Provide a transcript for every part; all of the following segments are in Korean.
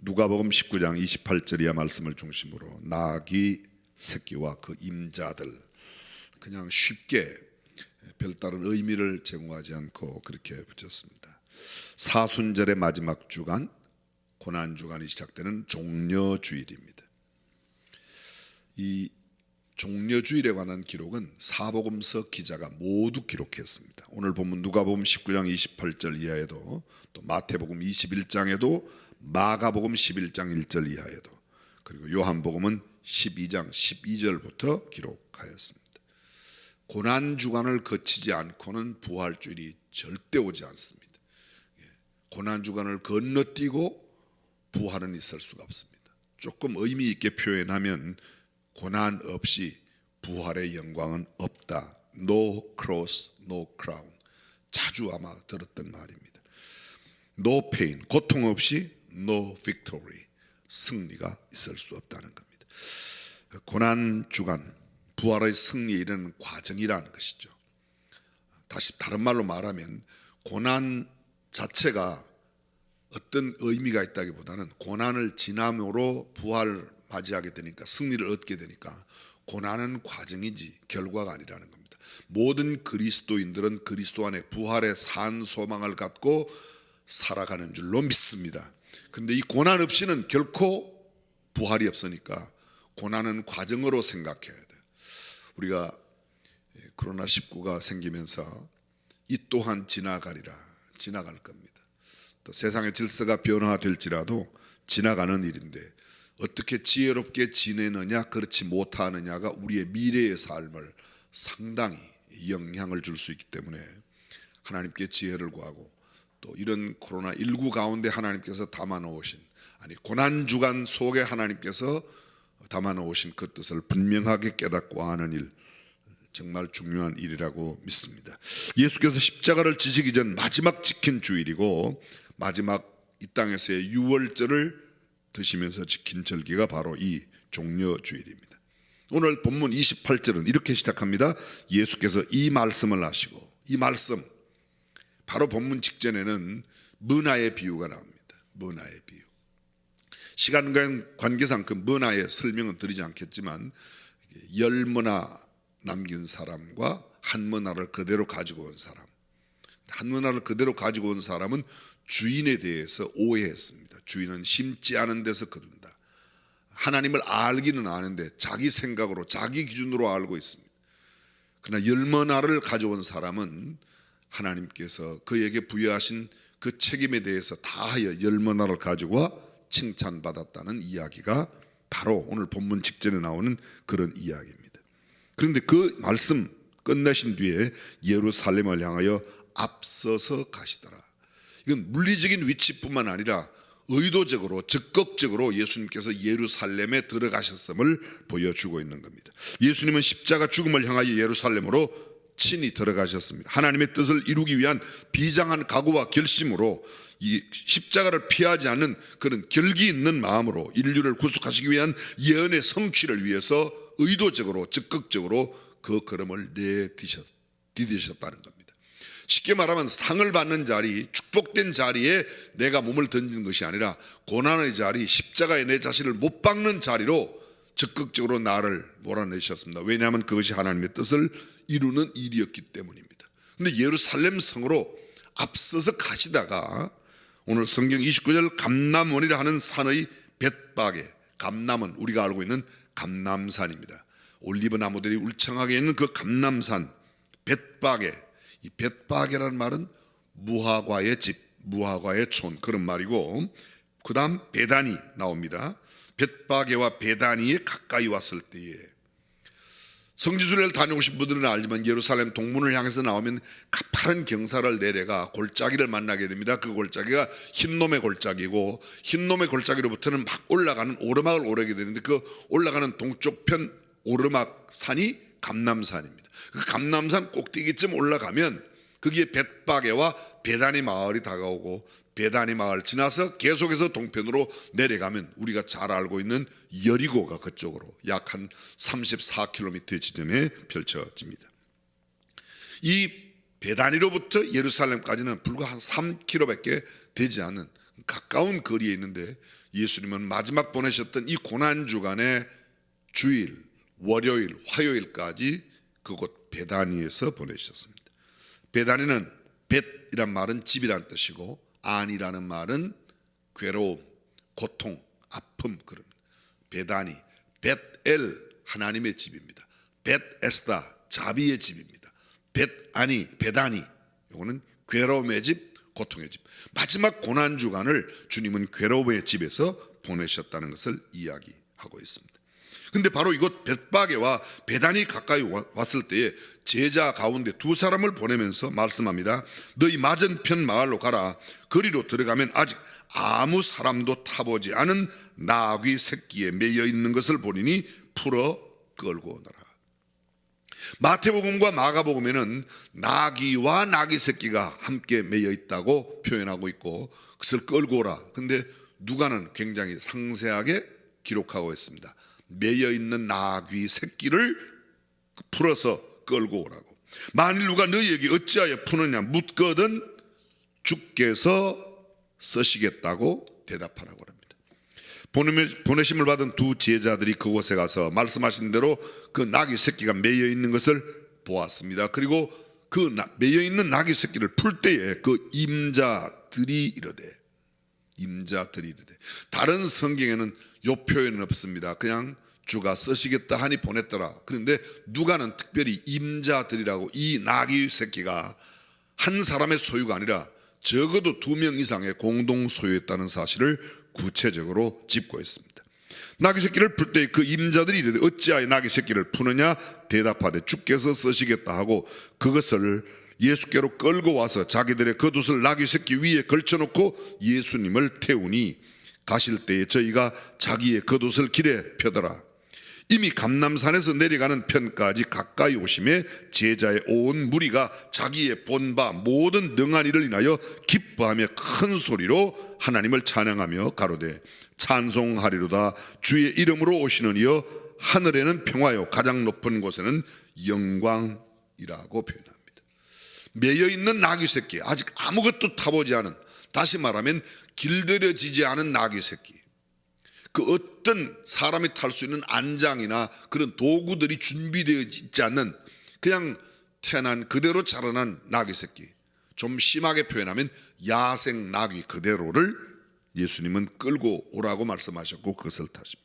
누가복음 19장 28절 이하 말씀을 중심으로 나귀 새끼와 그 임자들, 그냥 쉽게 별다른 의미를 제공하지 않고 그렇게 붙였습니다. 사순절의 마지막 주간, 고난주간이 시작되는 종려주일입니다. 이 종려주일에 관한 기록은 사복음서 기자가 모두 기록했습니다. 오늘 본문 누가복음 19장 28절 이하에도, 또 마태복음 21장에도, 마가복음 11장 1절 이하에도, 그리고 요한복음은 12장 12절부터 기록하였습니다. 고난주간을 거치지 않고는 부활주일이 절대 오지 않습니다. 고난주간을 건너뛰고 부활은 있을 수가 없습니다. 조금 의미 있게 표현하면 고난 없이 부활의 영광은 없다. No cross, no crown. 자주 아마 들었던 말입니다. No pain, 고통 없이 no victory. 승리가 있을 수 없다는 겁니다. 고난 주간, 부활의 승리에 이르는 과정이라는 것이죠. 다시 다른 말로 말하면 고난 자체가 어떤 의미가 있다기보다는 고난을 지남으로 부활을 맞이하게 되니까, 승리를 얻게 되니까 고난은 과정이지 결과가 아니라는 겁니다. 모든 그리스도인들은 그리스도 안에 부활의 산 소망을 갖고 살아가는 줄로 믿습니다. 그런데 이 고난 없이는 결코 부활이 없으니까 고난은 과정으로 생각해야 돼요. 우리가 코로나19가 생기면서 이 또한 지나가리라, 지나갈 겁니다. 또 세상의 질서가 변화될지라도 지나가는 일인데 어떻게 지혜롭게 지내느냐, 그렇지 못하느냐가 우리의 미래의 삶을 상당히 영향을 줄 수 있기 때문에 하나님께 지혜를 구하고, 또 이런 코로나19 가운데 하나님께서 담아놓으신, 아니 고난주간 속에 하나님께서 담아놓으신 그 뜻을 분명하게 깨닫고 아는 일, 정말 중요한 일이라고 믿습니다. 예수께서 십자가를 지시기 전 마지막 지킨 주일이고, 마지막 이 땅에서의 유월절을 드시면서 지킨 절기가 바로 이 종려주일입니다. 오늘 본문 28절은 이렇게 시작합니다. 예수께서 이 말씀을 하시고, 이 말씀, 바로 본문 직전에는 문화의 비유가 나옵니다. 문화의 비유. 시간 관계상 그 문화의 설명은 드리지 않겠지만, 열문화 남긴 사람과 한문화를 그대로 가지고 온 사람, 한문화를 그대로 가지고 온 사람은 주인에 대해서 오해했습니다. 주인은 심지 않은 데서 거둔다. 하나님을 알기는 아는데 자기 생각으로, 자기 기준으로 알고 있습니다. 그러나 열문화를 가져온 사람은 하나님께서 그에게 부여하신 그 책임에 대해서 다하여 열문화를 가지고 와 칭찬받았다는 이야기가 바로 오늘 본문 직전에 나오는 그런 이야기입니다. 그런데 그 말씀 끝내신 뒤에 예루살렘을 향하여 앞서서 가시더라. 이건 물리적인 위치뿐만 아니라 의도적으로, 적극적으로 예수님께서 예루살렘에 들어가셨음을 보여주고 있는 겁니다. 예수님은 십자가 죽음을 향하여 예루살렘으로 친히 들어가셨습니다. 하나님의 뜻을 이루기 위한 비장한 각오와 결심으로, 이 십자가를 피하지 않는 그런 결기 있는 마음으로 인류를 구속하시기 위한 예언의 성취를 위해서 의도적으로, 적극적으로 그 걸음을 내디디셨다는 겁니다. 쉽게 말하면 상을 받는 자리, 축복된 자리에 내가 몸을 던지는 것이 아니라 고난의 자리, 십자가에 내 자신을 못 박는 자리로 적극적으로 나를 몰아내셨습니다. 왜냐하면 그것이 하나님의 뜻을 이루는 일이었기 때문입니다. 그런데 예루살렘 성으로 앞서서 가시다가 오늘 성경 29절 감람원이라 하는 산의 벳박에, 감람은 우리가 알고 있는 감람산입니다. 올리브 나무들이 울창하게 있는 그 감람산 벳박에, 이 벳박이라는 말은 무화과의 집, 무화과의 촌, 그런 말이고, 그 다음 베다니 나옵니다. 벳바게와 베다니에 가까이 왔을 때에, 성지순례를 다녀오신 분들은 알지만 예루살렘 동문을 향해서 나오면 가파른 경사를 내려가 골짜기를 만나게 됩니다. 그 골짜기가 흰놈의 골짜기고, 흰놈의 골짜기로부터는 막 올라가는 오르막을 오르게 되는데, 그 올라가는 동쪽편 오르막 산이 감람산입니다. 그 감람산 꼭대기쯤 올라가면 거기에 벳바게와 베다니 마을이 다가오고, 베다니 마을 지나서 계속해서 동편으로 내려가면 우리가 잘 알고 있는 여리고가 그쪽으로 약 한 34km 지점에 펼쳐집니다. 이 베다니로부터 예루살렘까지는 불과 한 3km밖에 되지 않은 가까운 거리에 있는데, 예수님은 마지막 보내셨던 이 고난 주간에 주일, 월요일, 화요일까지 그곳 베다니에서 보내셨습니다. 베다니는 벳이란 말은 집이란 뜻이고 안이라는 말은 괴로움, 고통, 아픔 그런 베다니, 벳엘 하나님의 집입니다. 벳에스다 자비의 집입니다. 벳아니, 베다니 이거는 괴로움의 집, 고통의 집. 마지막 고난 주간을 주님은 괴로움의 집에서 보내셨다는 것을 이야기하고 있습니다. 근데 바로 이곳 벳바게와 베다니 가까이 왔을 때에 제자 가운데 두 사람을 보내면서 말씀합니다. 너희 맞은편 마을로 가라. 거리로 들어가면 아직 아무 사람도 타보지 않은 나귀 새끼에 매여 있는 것을 보리니 풀어 끌고 오너라. 마태복음과 마가복음에는 나귀와 나귀 새끼가 함께 매여 있다고 표현하고 있고 그것을 끌고 오라. 근데 누가는 굉장히 상세하게 기록하고 있습니다. 매여 있는 나귀 새끼를 풀어서 끌고 오라고. 만일 누가 너희에게 어찌하여 푸느냐 묻거든 주께서 쓰시겠다고 대답하라고 합니다. 보내심을 받은 두 제자들이 그곳에 가서 말씀하신 대로 그 나귀 새끼가 매여 있는 것을 보았습니다. 그리고 그 매여 있는 나귀 새끼를 풀 때에 그 임자들이 이르되 다른 성경에는 요 표현은 없습니다. 그냥 주가 쓰시겠다 하니 보냈더라. 그런데 누가는 특별히 임자들이라고 이 나귀 새끼가 한 사람의 소유가 아니라 적어도 2명 이상의 공동 소유했다는 사실을 구체적으로 짚고 있습니다. 나귀 새끼를 풀 때 그 임자들이 이르되 어찌하여 나귀 새끼를 푸느냐 대답하되 주께서 쓰시겠다 하고 그것을 예수께로 끌고 와서 자기들의 겉옷을 나귀 새끼 위에 걸쳐놓고 예수님을 태우니 가실 때에 저희가 자기의 겉옷을 길에 펴더라. 이미 감람산에서 내려가는 편까지 가까이 오심에 제자의 온 무리가 자기의 본 바 모든 능한 일을 인하여 기뻐하며 큰 소리로 하나님을 찬양하며 가로되 찬송하리로다. 주의 이름으로 오시는 이여 하늘에는 평화요 가장 높은 곳에는 영광이라고 표현합니다. 매여 있는 나귀 새끼, 아직 아무것도 타보지 않은, 다시 말하면 길들여지지 않은 나귀 새끼, 그 어떤 사람이 탈 수 있는 안장이나 그런 도구들이 준비되어 있지 않는 그냥 태어난 그대로 자라난 나귀 새끼, 좀 심하게 표현하면 야생 나귀 그대로를 예수님은 끌고 오라고 말씀하셨고 그것을 타십니다.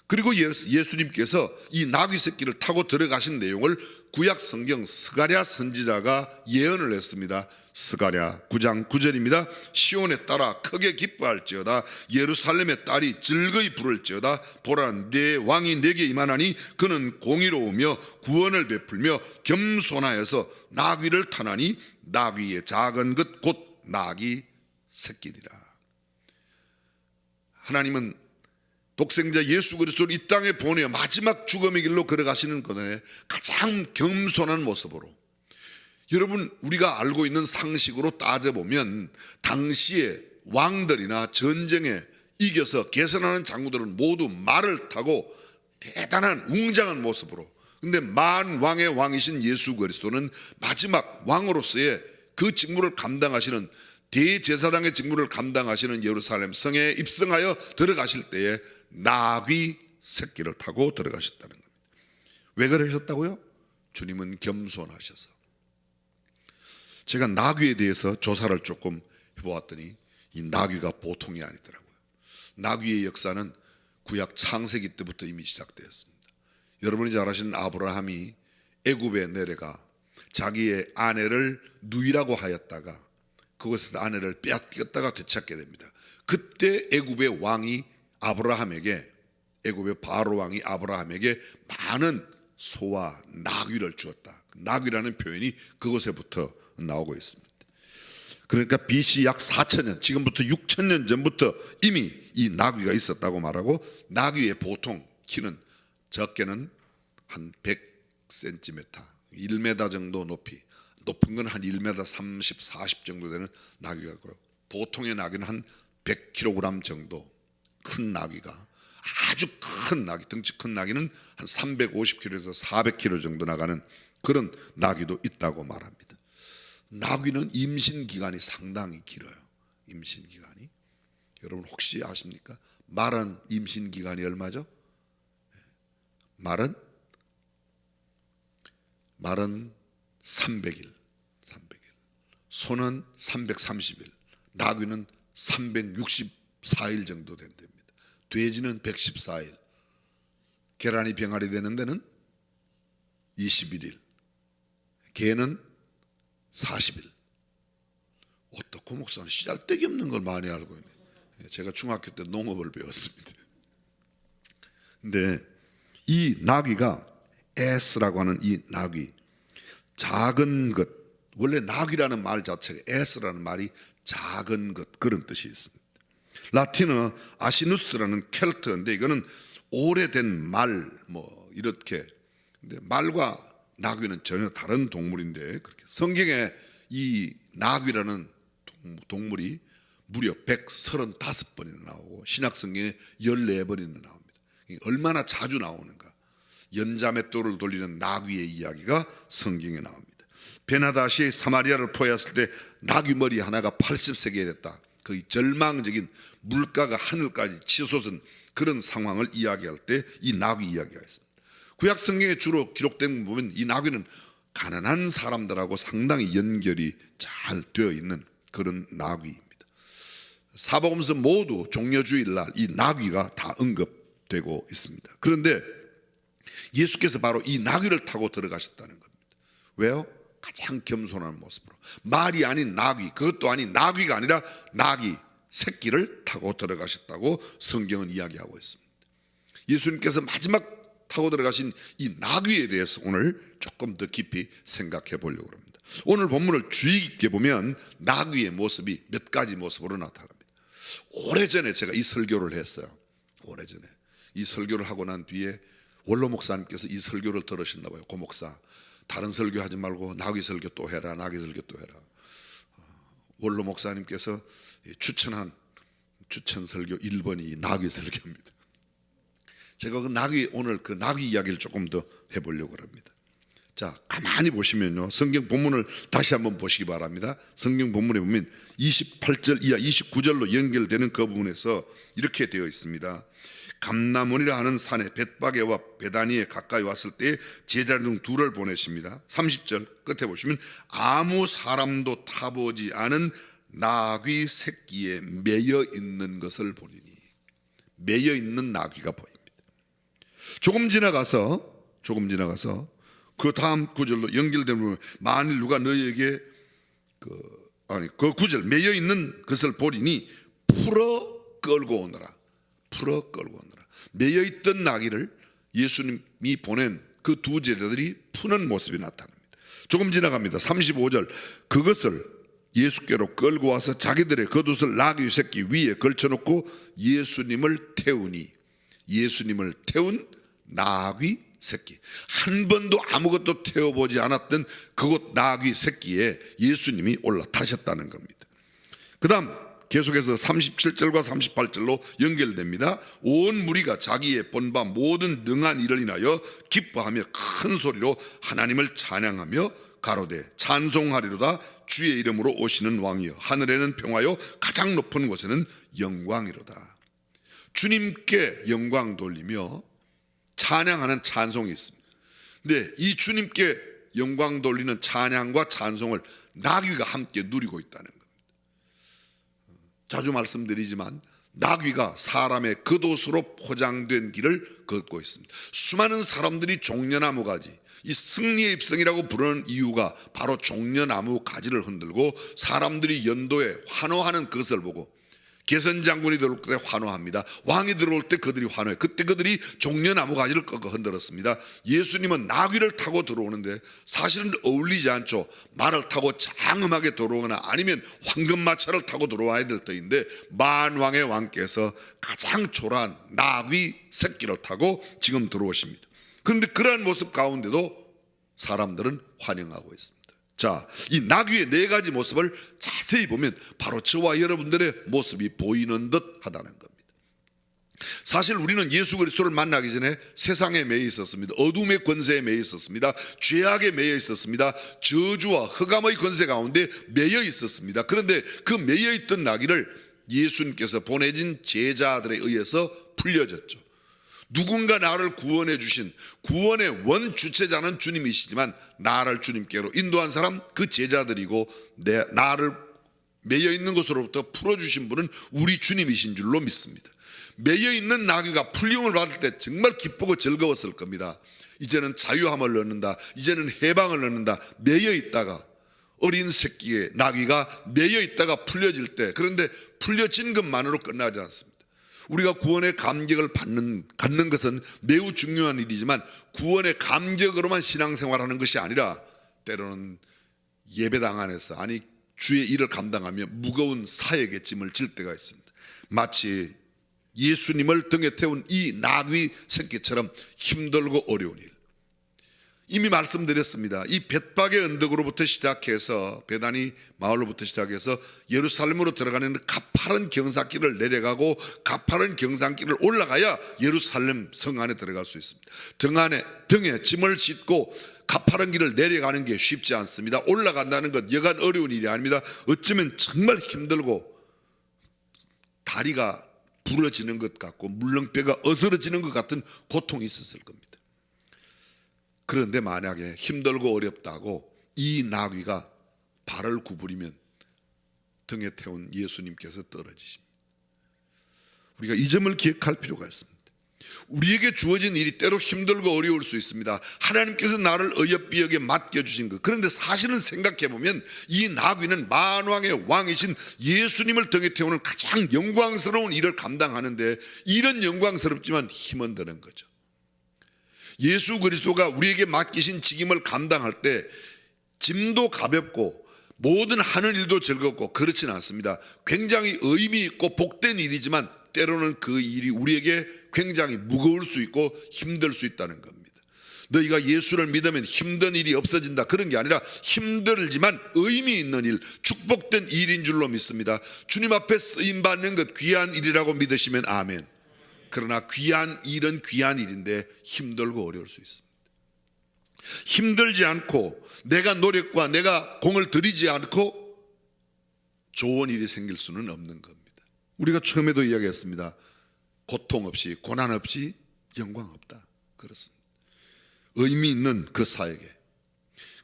그리고 예수님께서 이 나귀 새끼를 타고 들어가신 내용을 구약 성경 스가랴 선지자가 예언을 했습니다. 스가랴 9장 9절입니다. 시온에 따라 크게 기뻐할지어다. 예루살렘의 딸이 즐거이 부를지어다. 보라 내 왕이 내게 임하나니 그는 공의로우며 구원을 베풀며 겸손하여서 나귀를 타나니 나귀의 작은 것 곧 나귀 새끼니라. 하나님은 독생자 예수 그리스도를 이 땅에 보내어 마지막 죽음의 길로 걸어가시는 그날에 가장 겸손한 모습으로, 여러분 우리가 알고 있는 상식으로 따져보면 당시에 왕들이나 전쟁에 이겨서 개선하는 장군들은 모두 말을 타고 대단한 웅장한 모습으로, 근데 만왕의 왕이신 예수 그리스도는 마지막 왕으로서의 그 직무를 감당하시는, 대제사장의 직무를 감당하시는 예루살렘 성에 입성하여 들어가실 때에 나귀 새끼를 타고 들어가셨다는 겁니다. 왜 그러셨다고요? 주님은 겸손하셔서. 제가 나귀에 대해서 조사를 조금 해보았더니 이 나귀가 보통이 아니더라고요. 나귀의 역사는 구약 창세기 때부터 이미 시작되었습니다. 여러분이 잘 아시는 아브라함이 애굽에 내려가 자기의 아내를 누이라고 하였다가 그것에서 아내를 빼앗겼다가 되찾게 됩니다. 그때 애굽의 왕이 아브라함에게, 애굽의 바로 왕이 아브라함에게 많은 소와 나귀를 주었다. 나귀라는 표현이 그곳에부터 나오고 있습니다. 그러니까 BC 약 4,000년, 지금부터 6,000년 전부터 이미 이 나귀가 있었다고 말하고, 나귀의 보통 키는 적게는 한 100cm, 1m 정도 높이, 높은 건 한 1m 30, 40 정도 되는 나귀가 있고요. 보통의 나귀는 한 100kg 정도 큰 나귀가, 아주 큰 나귀, 덩치 큰 나귀는 한 350kg에서 400kg 정도 나가는 그런 나귀도 있다고 말합니다. 나귀는 임신 기간이 상당히 길어요. 임신 기간이. 여러분 혹시 아십니까? 말은 임신 기간이 얼마죠? 말은 300일, 소는 330일, 나귀는 364일 정도 된답니다. 돼지는 114일, 계란이 병아리 되는 데는 21일, 개는 40일. 어떻고 목사는 씨알데기 없는 걸 많이 알고 있네. 제가 중학교 때 농업을 배웠습니다. 근데 이 나귀가 에스라고 하는 이 나귀, 작은 것, 원래 나귀라는 말 자체가 에스라는 말이 작은 것 그런 뜻이 있습니다. 라틴어 아시누스라는 켈트인데 이거는 오래된 말 뭐 이렇게. 근데 말과 나귀는 전혀 다른 동물인데 그렇게 성경에 이 나귀라는 동물이 무려 135번이나 나오고 신약성경에 14번이나 나옵니다. 얼마나 자주 나오는가. 연자맷돌을 돌리는 나귀의 이야기가 성경에 나옵니다. 베나다시 사마리아를 포위했을 때 나귀 머리 하나가 80세겔이었다. 거의 절망적인 물가가 하늘까지 치솟은 그런 상황을 이야기할 때 이 나귀 이야기가 있습니다. 구약 성경에 주로 기록된 거 보면 이 나귀는 가난한 사람들하고 상당히 연결이 잘 되어 있는 그런 나귀입니다. 사복음서 모두 종려주일날 이 나귀가 다 언급되고 있습니다. 그런데 예수께서 바로 이 나귀를 타고 들어가셨다는 겁니다. 왜요? 가장 겸손한 모습으로. 말이 아닌 나귀, 그것도 아닌 나귀가 아니라 나귀 새끼를 타고 들어가셨다고 성경은 이야기하고 있습니다. 예수님께서 마지막 타고 들어가신 이 나귀에 대해서 오늘 조금 더 깊이 생각해 보려고 합니다. 오늘 본문을 주의 깊게 보면 나귀의 모습이 몇 가지 모습으로 나타납니다. 오래전에 제가 이 설교를 했어요. 오래전에 이 설교를 하고 난 뒤에 원로 목사님께서 이 설교를 들으셨나 봐요. 고 목사, 다른 설교 하지 말고 나귀 설교 또 해라, 나귀 설교 또 해라. 원로 목사님께서 추천한 추천 설교 1번이 나귀 설교입니다. 제가 오늘 그 나귀 이야기를 조금 더 해보려고 합니다. 자, 가만히 보시면요, 성경 본문을 다시 한번 보시기 바랍니다. 성경 본문에 보면 28절 이하 29절로 연결되는 그 부분에서 이렇게 되어 있습니다. 감나몬이라 하는 산에 벳바게와 베다니에 가까이 왔을 때 제자 중 둘을 보내십니다. 30절 끝에 보시면 아무 사람도 타보지 않은 나귀 새끼에 매여 있는 것을 보리니, 매여 있는 나귀가 보입니다. 조금 지나가서 그 다음 구절로 연결되면 만일 누가 너희에게 그 9절 매여 있는 것을 보리니 풀어 끌고 오너라. 매여 있던 나귀를 예수님이 보낸 그 두 제자들이 푸는 모습이 나타납니다. 조금 지나갑니다. 35절 그것을 예수께로 끌고 와서 자기들의 겉옷을 나귀 새끼 위에 걸쳐놓고 예수님을 태운 나귀 새끼, 한 번도 아무것도 태워보지 않았던 그곳 나귀 새끼에 예수님이 올라타셨다는 겁니다. 그 다음 계속해서 37절과 38절로 연결됩니다. 온 무리가 자기의 본바 모든 능한 일을 인하여 기뻐하며 큰 소리로 하나님을 찬양하며 가로되 찬송하리로다. 주의 이름으로 오시는 왕이여, 하늘에는 평화요 가장 높은 곳에는 영광이로다. 주님께 영광 돌리며 찬양하는 찬송이 있습니다. 근데 이 주님께 영광 돌리는 찬양과 찬송을 나귀가 함께 누리고 있다는 겁니다. 자주 말씀드리지만 나귀가 사람의 겉옷으로 포장된 길을 걷고 있습니다. 수많은 사람들이 종려나무 가지, 이 승리의 입성이라고 부르는 이유가 바로 종려나무 가지를 흔들고 사람들이 연도에 환호하는 그것을 보고, 개선장군이 들어올 때 환호합니다. 왕이 들어올 때 그들이 환호해요. 그때 그들이 종려나무 가지를 꺾어 흔들었습니다. 예수님은 나귀를 타고 들어오는데 사실은 어울리지 않죠. 말을 타고 장엄하게 들어오거나 아니면 황금마차를 타고 들어와야 될 때인데 만왕의 왕께서 가장 초라한 나귀 새끼를 타고 지금 들어오십니다. 그런데 그러한 모습 가운데도 사람들은 환영하고 있습니다. 자, 이 나귀의 네 가지 모습을 자세히 보면 바로 저와 여러분들의 모습이 보이는 듯 하다는 겁니다. 사실 우리는 예수 그리스도를 만나기 전에 세상에 매여 있었습니다. 어둠의 권세에 매여 있었습니다. 죄악에 매여 있었습니다. 저주와 흑암의 권세 가운데 매여 있었습니다. 그런데 그 매여 있던 나귀를 예수님께서 보내진 제자들에 의해서 풀려졌죠. 누군가 나를 구원해 주신 구원의 원주체자는 주님이시지만 나를 주님께로 인도한 사람 그 제자들이고 나를 매여 있는 것으로부터 풀어주신 분은 우리 주님이신 줄로 믿습니다. 매여 있는 나귀가 풀림을 받을 때 정말 기쁘고 즐거웠을 겁니다. 이제는 자유함을 얻는다, 이제는 해방을 얻는다. 매여 있다가 어린 새끼의 나귀가 매여 있다가 풀려질 때, 그런데 풀려진 것만으로 끝나지 않습니다. 우리가 구원의 감격을 갖는 것은 매우 중요한 일이지만 구원의 감격으로만 신앙생활하는 것이 아니라 때로는 예배당 안에서 주의 일을 감당하며 무거운 사역의 짐을 질 때가 있습니다. 마치 예수님을 등에 태운 이 나귀 새끼처럼 힘들고 어려운 일. 이미 말씀드렸습니다. 이 벳박의 언덕으로부터 시작해서 베다니 마을로부터 시작해서 예루살렘으로 들어가는 가파른 경사길을 내려가고 가파른 경사길을 올라가야 예루살렘 성 안에 들어갈 수 있습니다. 등에 짐을 싣고 가파른 길을 내려가는 게 쉽지 않습니다. 올라간다는 것 여간 어려운 일이 아닙니다. 어쩌면 정말 힘들고 다리가 부러지는 것 같고 물렁뼈가 어스러지는 것 같은 고통이 있었을 겁니다. 그런데 만약에 힘들고 어렵다고 이 나귀가 발을 구부리면 등에 태운 예수님께서 떨어지십니다. 우리가 이 점을 기억할 필요가 있습니다. 우리에게 주어진 일이 때로 힘들고 어려울 수 있습니다. 하나님께서 나를 어여삐하게 맡겨주신 것. 그런데 사실은 생각해보면 이 나귀는 만왕의 왕이신 예수님을 등에 태우는 가장 영광스러운 일을 감당하는데 이런 영광스럽지만 힘은 드는 거죠. 예수 그리스도가 우리에게 맡기신 직임을 감당할 때 짐도 가볍고 모든 하는 일도 즐겁고 그렇지는 않습니다. 굉장히 의미 있고 복된 일이지만 때로는 그 일이 우리에게 굉장히 무거울 수 있고 힘들 수 있다는 겁니다. 너희가 예수를 믿으면 힘든 일이 없어진다 그런 게 아니라 힘들지만 의미 있는 일, 축복된 일인 줄로 믿습니다. 주님 앞에 쓰임받는 것 귀한 일이라고 믿으시면 아멘. 그러나 귀한 일은 귀한 일인데 힘들고 어려울 수 있습니다. 힘들지 않고 내가 노력과 내가 공을 들이지 않고 좋은 일이 생길 수는 없는 겁니다. 우리가 처음에도 이야기했습니다. 고통 없이 고난 없이 영광 없다. 그렇습니다. 의미 있는 그 사역에.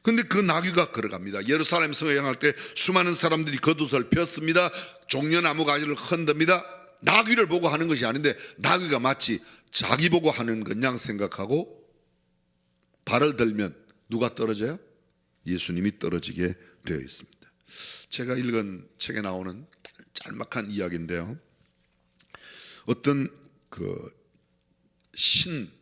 그런데 그 나귀가 걸어갑니다. 예루살렘 성에 향할 때 수많은 사람들이 겉옷을 폈습니다. 종려나무 가지를 흔듭니다. 나귀를 보고 하는 것이 아닌데 나귀가 마치 자기 보고 하는 것냥 생각하고 발을 들면 누가 떨어져요? 예수님이 떨어지게 되어 있습니다. 제가 읽은 책에 나오는 짤막한 이야기인데요. 어떤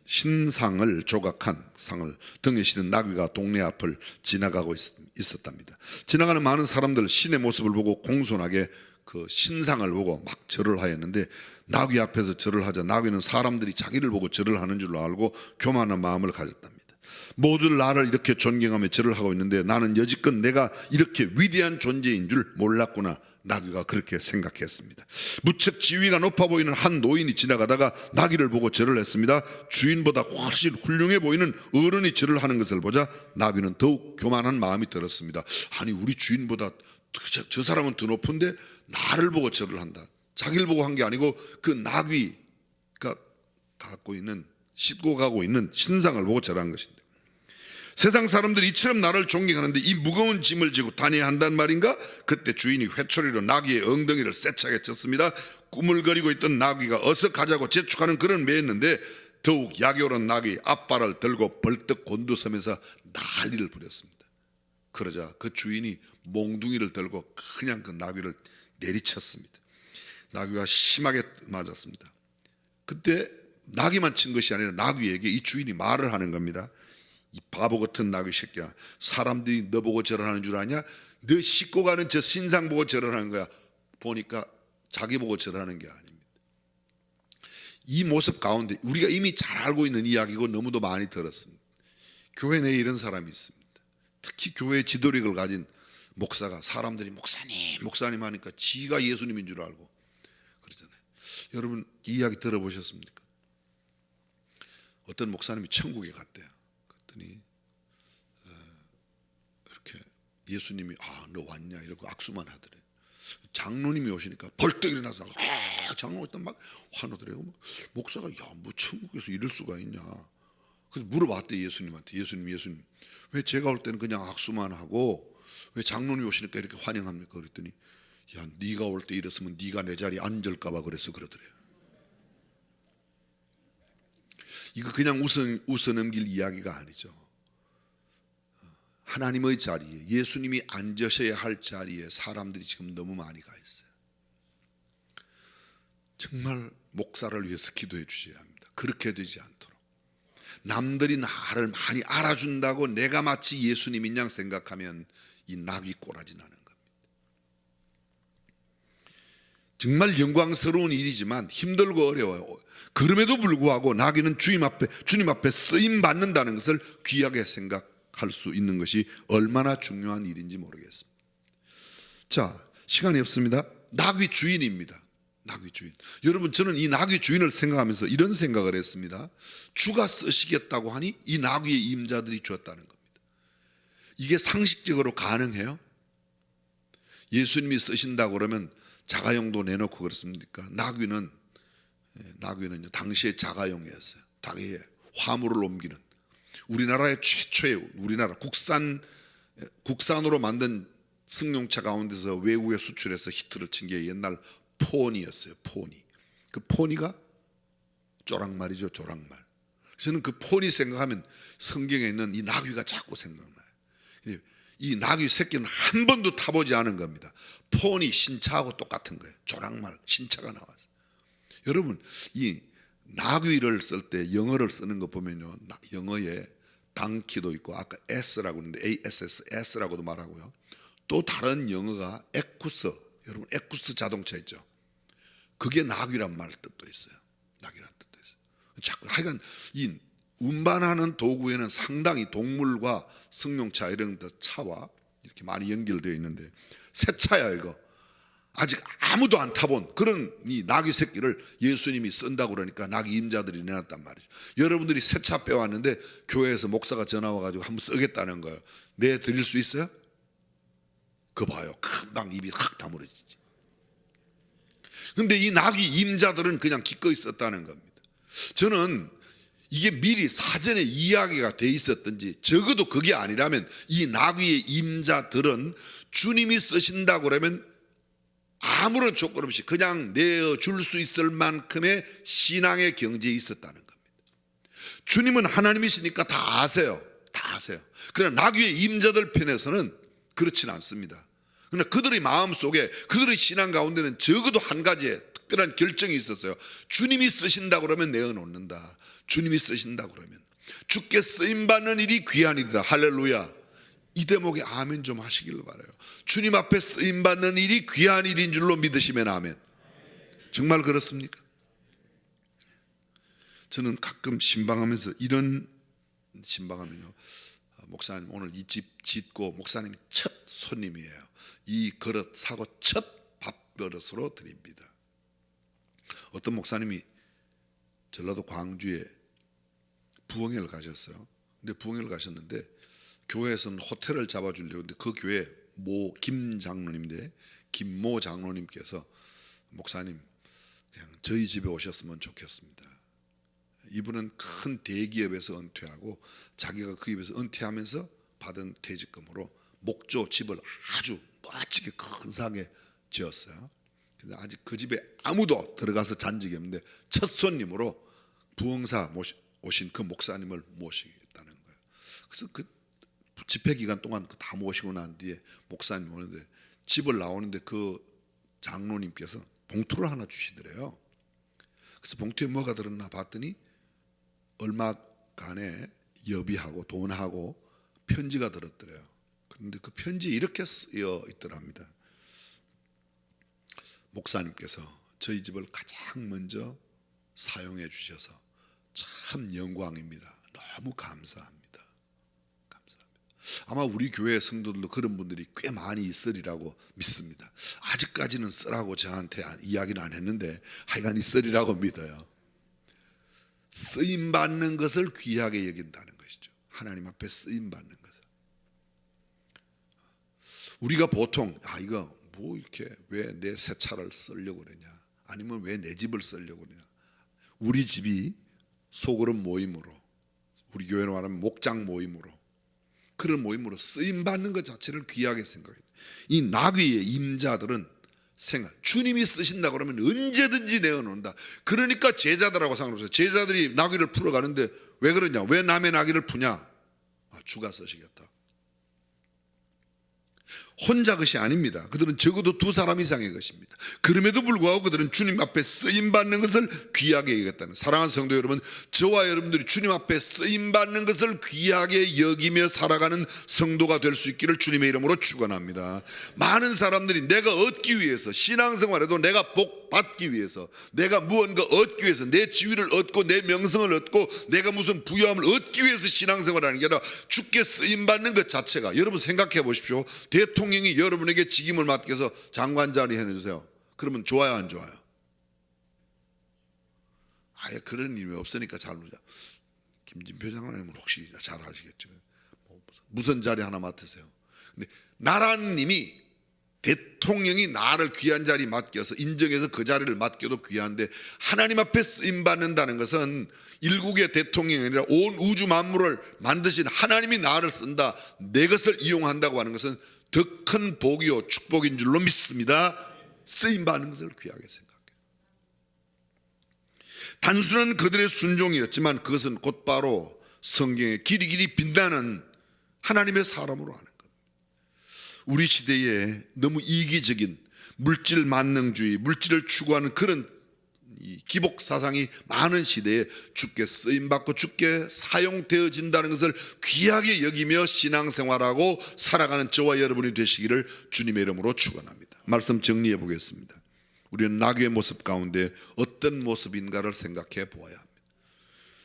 신상을 조각한 상을 등에 실은 나귀가 동네 앞을 지나가고 있었답니다. 지나가는 많은 사람들 신의 모습을 보고 공손하게 그 신상을 보고 막 절을 하였는데 나귀 앞에서 절을 하자 나귀는 사람들이 자기를 보고 절을 하는 줄로 알고 교만한 마음을 가졌답니다. 모두들 나를 이렇게 존경하며 절을 하고 있는데 나는 여지껏 내가 이렇게 위대한 존재인 줄 몰랐구나. 나귀가 그렇게 생각했습니다. 무척 지위가 높아 보이는 한 노인이 지나가다가 나귀를 보고 절을 했습니다. 주인보다 훨씬 훌륭해 보이는 어른이 절을 하는 것을 보자 나귀는 더욱 교만한 마음이 들었습니다. 아니 우리 주인보다 저 사람은 더 높은데 나를 보고 절을 한다. 자기를 보고 한 게 아니고 그 나귀가 갖고 있는 싣고 가고 있는 신상을 보고 절한 것인데 세상 사람들이 이처럼 나를 존경하는데 이 무거운 짐을 지고 다녀야 한단 말인가? 그때 주인이 회초리로 나귀의 엉덩이를 세차게 쳤습니다. 꾸물거리고 있던 나귀가 어서 가자고 재촉하는 그런 매였는데 더욱 약이 오른 나귀 앞발을 들고 벌떡 곤두서면서 난리를 부렸습니다. 그러자 그 주인이 몽둥이를 들고 그냥 그 나귀를 내리쳤습니다. 나귀가 심하게 맞았습니다. 그때 나귀만 친 것이 아니라 나귀에게 이 주인이 말을 하는 겁니다. 이 바보 같은 나귀 새끼야, 사람들이 너 보고 절하는 줄 아냐? 너 싣고 가는 저 신상 보고 절하는 거야. 보니까 자기 보고 절하는 게 아닙니다. 이 모습 가운데 우리가 이미 잘 알고 있는 이야기고 너무도 많이 들었습니다. 교회 내에 이런 사람이 있습니다. 특히 교회 지도력을 가진 목사가 사람들이 목사님 하니까 지가 예수님인 줄 알고 그러잖아요. 여러분 이 이야기 들어보셨습니까? 어떤 목사님이 천국에 갔대요. 그랬더니 이렇게 예수님이 너 왔냐 이러고 악수만 하더래. 장로님이 오시니까 벌떡 일어나서 장로님 막 환호더래요. 목사가 뭐 천국에서 이럴 수가 있냐. 그래서 물어봤대 예수님한테. 예수님 왜 제가 올 때는 그냥 악수만 하고 왜 장로님이 오시니까 이렇게 환영합니까? 그랬더니 야 네가 올 때 이랬으면 네가 내 자리에 앉을까 봐 그래서 그러더래요. 이거 그냥 웃어 넘길 이야기가 아니죠. 하나님의 자리에, 예수님이 앉으셔야 할 자리에 사람들이 지금 너무 많이 가 있어요. 정말 목사를 위해서 기도해 주셔야 합니다. 그렇게 되지 않도록. 남들이 나를 많이 알아준다고 내가 마치 예수님인 양 생각하면 이 낙이 꼬라지 나는 겁니다. 정말 영광스러운 일이지만 힘들고 어려워요. 그럼에도 불구하고 나귀는 주님 앞에 쓰임 받는다는 것을 귀하게 생각할 수 있는 것이 얼마나 중요한 일인지 모르겠습니다. 자, 시간이 없습니다. 나귀 주인입니다. 나귀 주인. 여러분, 저는 이 나귀 주인을 생각하면서 이런 생각을 했습니다. 주가 쓰시겠다고 하니 이 나귀의 임자들이 주었다는 겁니다. 이게 상식적으로 가능해요? 예수님이 쓰신다고 그러면 자가용도 내놓고 그렇습니까? 나귀는요 당시의 자가용이었어요. 당시에 화물을 옮기는 우리나라의 최초의 우리나라 국산으로 만든 승용차 가운데서 외국에 수출해서 히트를 친 게 옛날 포니였어요. 포니. 그 포니가 조랑말이죠. 조랑말. 저는 그 포니 생각하면 성경에 있는 이 나귀가 자꾸 생각나요. 이 나귀 새끼는 한 번도 타보지 않은 겁니다. 포니 신차하고 똑같은 거예요. 조랑말 신차가 나왔어요. 여러분, 이 나귀를 쓸 때 영어를 쓰는 거 보면요, 영어에 당키도 있고 아까 S라고 하는데 S라고도 말하고요. 또 다른 영어가 에쿠스. 여러분 에쿠스 자동차 있죠. 그게 나귀란 말 뜻도 있어요. 나귀란 뜻도 있어요. 자꾸 하여간 이 운반하는 도구에는 상당히 동물과 승용차 이런 차와 이렇게 많이 연결되어 있는데 새 차야 이거. 아직 아무도 안 타본 그런 이 나귀 새끼를 예수님이 쓴다고 그러니까 나귀 임자들이 내놨단 말이죠. 여러분들이 새 차 빼왔는데 교회에서 목사가 전화 와가지고 한번 쓰겠다는 거예요. 내드릴 수 있어요? 그거 봐요. 금방 입이 확 다물어지지. 근데 이 나귀 임자들은 그냥 기꺼이 썼다는 겁니다. 저는 이게 미리 사전에 이야기가 돼 있었든지 적어도 그게 아니라면 이 나귀의 임자들은 주님이 쓰신다고 그러면 아무런 조건 없이 그냥 내어줄 수 있을 만큼의 신앙의 경지에 있었다는 겁니다. 주님은 하나님이시니까 다 아세요. 다 아세요. 그러나 나귀의 임자들 편에서는 그렇지는 않습니다. 그러나 그들의 마음속에 그들의 신앙 가운데는 적어도 한 가지의 특별한 결정이 있었어요. 주님이 쓰신다고 그러면 내어놓는다. 주님이 쓰신다고 그러면 주께 쓰임받는 일이 귀한 일이다. 할렐루야. 이 대목에 아멘 좀 하시길 바라요. 주님 앞에 쓰임받는 일이 귀한 일인 줄로 믿으시면 아멘. 정말 그렇습니까? 저는 가끔 신방하면서 이런 신방하면요, 목사님 오늘 이 집 짓고 목사님이 첫 손님이에요. 이 그릇 사고 첫 밥그릇으로 드립니다. 어떤 목사님이 전라도 광주에 부흥회를 가셨어요. 근데 부흥회를 가셨는데 교회에서는 호텔을 잡아주려고 했는데 그 교회 김 장로님인데 김모 장로님께서 목사님 그냥 저희 집에 오셨으면 좋겠습니다. 이분은 큰 대기업에서 은퇴하고 자기가 그 입에서 은퇴하면서 받은 퇴직금으로 목조 집을 아주 멋지게 근사하게 지었어요. 근데 아직 그 집에 아무도 들어가서 잔 적이 없는데 첫 손님으로 부흥사 오신 그 목사님을 모시겠다는 거예요. 그래서 그 집회 기간 동안 다 모시고 난 뒤에 목사님 오는데 집을 나오는데 그 장로님께서 봉투를 하나 주시더래요. 그래서 봉투에 뭐가 들었나 봤더니 얼마간의 여비하고 돈하고 편지가 들었더래요. 그런데 그 편지에 이렇게 쓰여 있더랍니다. 목사님께서 저희 집을 가장 먼저 사용해 주셔서 참 영광입니다. 너무 감사합니다. 아마 우리 교회 성도들도 그런 분들이 꽤 많이 있으리라고 믿습니다. 아직까지는 쓰라고 저한테 이야기는 안 했는데 하여간 있으리라고 믿어요. 쓰임받는 것을 귀하게 여긴다는 것이죠. 하나님 앞에 쓰임받는 것을. 우리가 보통 이거 뭐 이렇게 왜 내 새 차를 쓰려고 그러냐, 아니면 왜 내 집을 쓰려고 그러냐. 우리 집이 소그룹 모임으로, 우리 교회로 말하면 목장 모임으로, 그런 모임으로 쓰임 받는 것 자체를 귀하게 생각해요. 이 나귀의 임자들은 생활, 주님이 쓰신다 그러면 언제든지 내어놓는다. 그러니까 제자들하고 상관없어요. 제자들이 나귀를 풀어가는데 왜 그러냐, 왜 남의 나귀를 푸냐, 주가 쓰시겠다. 혼자 것이 아닙니다. 그들은 적어도 2사람 이상의 것입니다. 그럼에도 불구하고 그들은 주님 앞에 쓰임받는 것을 귀하게 여겼다는, 사랑하는 성도 여러분, 저와 여러분들이 주님 앞에 쓰임받는 것을 귀하게 여기며 살아가는 성도가 될 수 있기를 주님의 이름으로 축원합니다. 많은 사람들이 내가 얻기 위해서, 신앙생활에도 내가 복 받기 위해서, 내가 무언가 얻기 위해서, 내 지위를 얻고 내 명성을 얻고 내가 무슨 부유함을 얻기 위해서 신앙생활을 하는 게 아니라 주께 쓰임받는 것 자체가, 여러분 생각해 보십시오. 대통령이 여러분에게 직임을 맡겨서 장관 자리 해주세요. 그러면 좋아요, 안 좋아요? 아예 그런 일이 없으니까 잘 모르죠. 김진표 장관님은 혹시 잘 아시겠죠. 무슨 자리 하나 맡으세요. 근데 나라는 님이, 대통령이 나를 귀한 자리 맡겨서 인정해서 그 자리를 맡겨도 귀한데, 하나님 앞에 쓰임 받는다는 것은 일국의 대통령이 아니라 온 우주 만물을 만드신 하나님이 나를 쓴다, 내 것을 이용한다고 하는 것은 더 큰 복이요 축복인 줄로 믿습니다. 쓰임 받는 것을 귀하게 생각해요. 단순한 그들의 순종이었지만 그것은 곧바로 성경의 길이 빛나는 하나님의 사람으로 하는 것. 우리 시대에 너무 이기적인 물질 만능주의, 물질을 추구하는 그런 기복 사상이 많은 시대에 주께 쓰임받고 주께 사용되어진다는 것을 귀하게 여기며 신앙생활하고 살아가는 저와 여러분이 되시기를 주님의 이름으로 축원합니다. 말씀 정리해 보겠습니다. 우리는 나귀의 모습 가운데 어떤 모습인가를 생각해 보아야 합니다.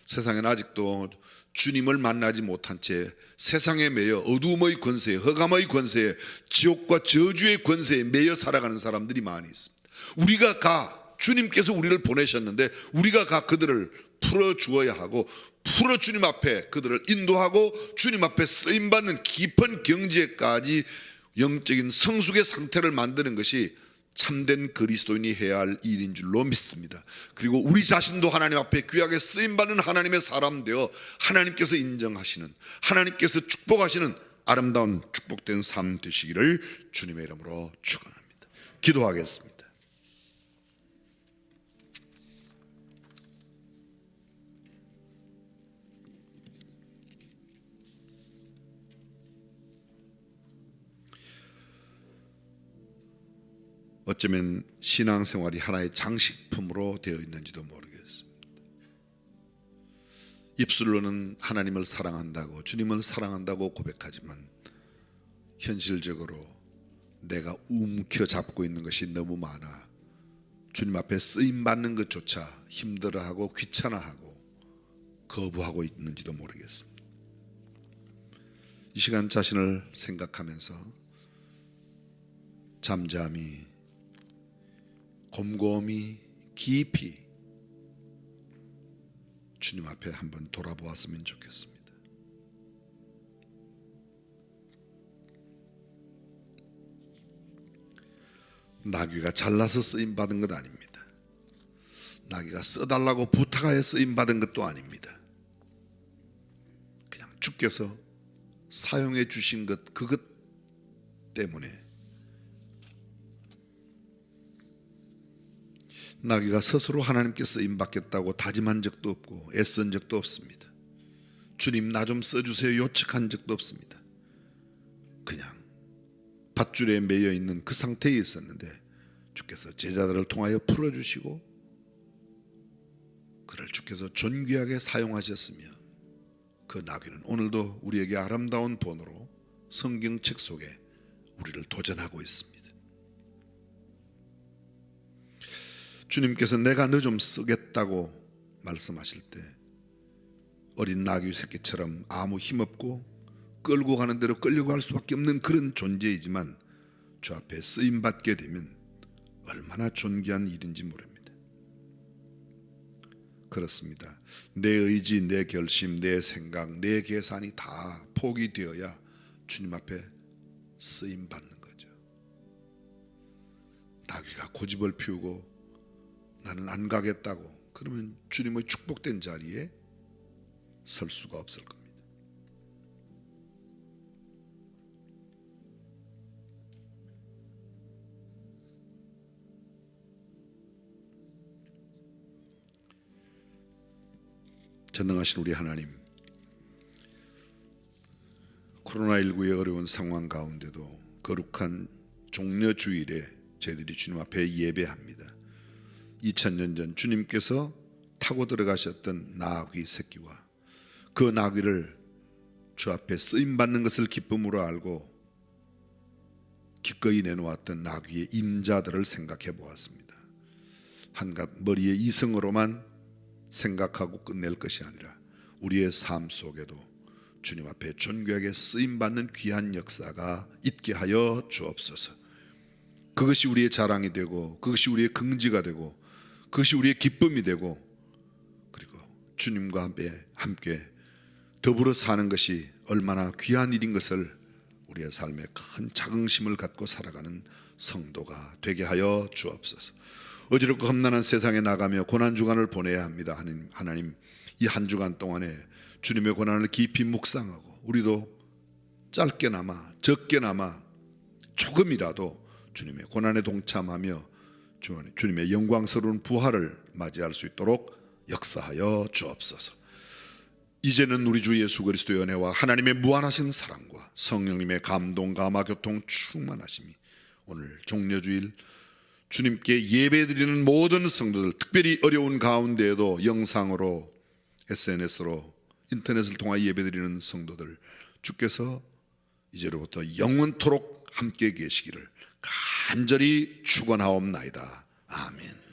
세상에는 아직도 주님을 만나지 못한 채 세상에 매여 어두움의 권세에, 흑암의 권세에, 지옥과 저주의 권세에 매여 살아가는 사람들이 많이 있습니다. 주님께서 우리를 보내셨는데 우리가 그들을 풀어주어야 하고, 풀어 주님 앞에 그들을 인도하고 주님 앞에 쓰임받는 깊은 경지에까지 영적인 성숙의 상태를 만드는 것이 참된 그리스도인이 해야 할 일인 줄로 믿습니다. 그리고 우리 자신도 하나님 앞에 귀하게 쓰임받는 하나님의 사람 되어 하나님께서 인정하시는, 하나님께서 축복하시는 아름다운 축복된 삶 되시기를 주님의 이름으로 축원합니다. 기도하겠습니다. 어쩌면 신앙생활이 하나의 장식품으로 되어 있는지도 모르겠습니다. 입술로는 하나님을 사랑한다고, 주님을 사랑한다고 고백하지만 현실적으로 내가 움켜잡고 있는 것이 너무 많아 주님 앞에 쓰임받는 것조차 힘들어하고 귀찮아하고 거부하고 있는지도 모르겠습니다. 이 시간 자신을 생각하면서 잠잠히, 곰곰이, 깊이 주님 앞에 한번 돌아보았으면 좋겠습니다. 나귀가 잘나서 쓰임받은 것 아닙니다. 나귀가 써달라고 부탁하여 쓰임받은 것도 아닙니다. 그냥 주께서 사용해 주신 것, 그것 때문에 나귀가 스스로 하나님께 쓰임받겠다고 다짐한 적도 없고 애쓴 적도 없습니다. 주님 나 좀 써주세요 요청한 적도 없습니다. 그냥 밧줄에 매여 있는 그 상태에 있었는데 주께서 제자들을 통하여 풀어주시고 그를 주께서 존귀하게 사용하셨으며, 그 나귀는 오늘도 우리에게 아름다운 본으로 성경책 속에 우리를 도전하고 있습니다. 주님께서 내가 너 좀 쓰겠다고 말씀하실 때 어린 나귀 새끼처럼 아무 힘없고 끌고 가는 대로 끌려갈 수밖에 없는 그런 존재이지만 주 앞에 쓰임받게 되면 얼마나 존귀한 일인지 모릅니다. 그렇습니다. 내 의지, 내 결심, 내 생각, 내 계산이 다 포기되어야 주님 앞에 쓰임받는 거죠. 나귀가 고집을 피우고 나는 안 가겠다고 그러면 주님의 축복된 자리에 설 수가 없을 겁니다. 전능하신 우리 하나님, 코로나19의 어려운 상황 가운데도 거룩한 종려주일에 저희들이 주님 앞에 예배합니다. 2000년 전 주님께서 타고 들어가셨던 나귀 새끼와 그 나귀를 주 앞에 쓰임받는 것을 기쁨으로 알고 기꺼이 내놓았던 나귀의 임자들을 생각해 보았습니다. 한갓 머리의 이성으로만 생각하고 끝낼 것이 아니라 우리의 삶 속에도 주님 앞에 존귀하게 쓰임받는 귀한 역사가 있게 하여 주옵소서. 그것이 우리의 자랑이 되고 그것이 우리의 긍지가 되고 그것이 우리의 기쁨이 되고 그리고 주님과 함께 더불어 사는 것이 얼마나 귀한 일인 것을 우리의 삶에 큰 자긍심을 갖고 살아가는 성도가 되게 하여 주옵소서. 어지럽고 험난한 세상에 나가며 고난주간을 보내야 합니다. 하나님, 이 한 주간 동안에 주님의 고난을 깊이 묵상하고 우리도 짧게나마 적게나마 조금이라도 주님의 고난에 동참하며 주님의 영광스러운 부활을 맞이할 수 있도록 역사하여 주옵소서. 이제는 우리 주 예수 그리스도의 은혜와 하나님의 무한하신 사랑과 성령님의 감동 감화 교통 충만하심이 오늘 종려주일 주님께 예배드리는 모든 성도들, 특별히 어려운 가운데에도 영상으로 SNS로 인터넷을 통하여 예배드리는 성도들, 주께서 이제로부터 영원토록 함께 계시기를 간절히 축원하옵나이다. 아멘.